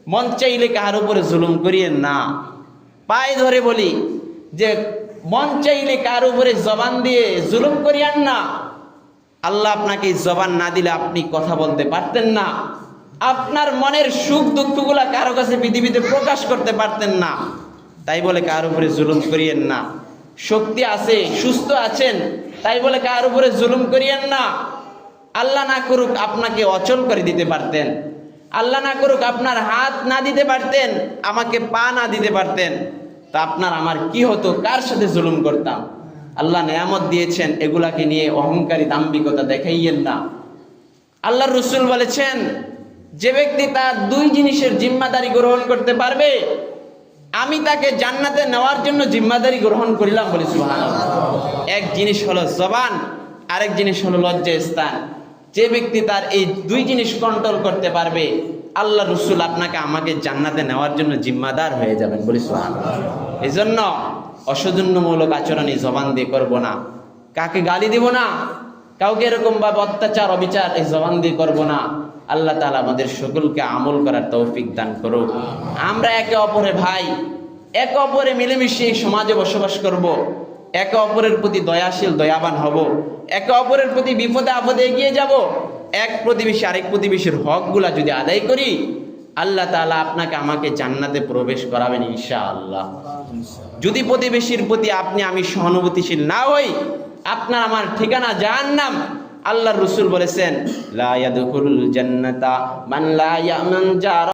মন চাইলে কার উপরে জুলুম করিয়েন না। পায়ে ধরে বলি যে মন চাইলে কার উপরে জবান দিয়ে জুলুম করিয়েন না। আল্লাহ আপনাকে জবান না দিলে আপনি কথা বলতে পারতেন না, আপনার মনের সুখ দুঃখগুলা কারো কাছে পৃথিবীতে প্রকাশ করতে পারতেন না। তাই বলে কার উপরে জুলুম করিয়েন না। শক্তি আছে, সুস্থ আছেন, তাই বলে কার উপরে জুলুম করিয়েন না। আল্লাহ না করুক আপনাকে অচল করে দিতে পারতেন, আল্লাহ না করুক আপনার হাত না দিতে পারতেন, আমাকে পা না দিতে পারতেন, তা আপনার আমার কি হতো? কার সাথে জুলুম করতাম? আল্লাহ নেয়ামত দিয়েছেন, এগুলাকে নিয়ে অহংকারী দাম্ভিকতা দেখাইয়েন না। আল্লাহর রাসূল বলেছেন, যে ব্যক্তি তার দুই জিনিসের জিম্মাদারি গ্রহণ করতে পারবে, আমি তাকে জান্নাতে নেওয়ার জন্য জিম্মাদারি গ্রহণ করিলাম। বলি সুবহানাল্লাহ। এক জিনিস হলো জবান, আরেক জিনিস হলো লজ্জাস্থান। যে ব্যক্তি তার এই দুই জিনিস কন্ট্রোল করতে পারবে, আল্লাহ রাসূল আপনাকে আমাকে জান্নাতে নেওয়ার জন্য জিম্মাদার হয়ে যাবেন। বলি সুবহানাল্লাহ। এই জন্য অসৌজন্যমূলক আচরণ এই জবান দিয়ে করবো না, কাকে গালি দিব না, কাউকে এরকম ভাবে অত্যাচার অবিচার এই জবান দিয়ে করবো না। আল্লাহ তাআলা আমাদের সকলকে আমল করার তৌফিক দান করুক। আমরা একে অপরে ভাই, একে অপরে মিলেমিশে এই সমাজে বসবাস করব, একে অপরের প্রতি দয়াশীল দয়াবান হব, একে অপরের প্রতি বিপদে আপদে এগিয়ে যাব। এক প্রতিবেশী আরেক প্রতিবেশীর হকগুলা যদি আদায় করি, আল্লাহ তাআলা আপনাকে আমাকে জান্নাতে প্রবেশ করাবেন ইনশাআল্লাহ। যদি প্রতিবেশীর প্রতি আপনি আমি সহানুভূতিশীল না হই, আপনার আমার ঠিকানা জাহান্নাম। আল্লাহর রাসূল বলেছেন, লা ইয়াদখুলুল জান্নাতা মান লা ইয়ামান জারা।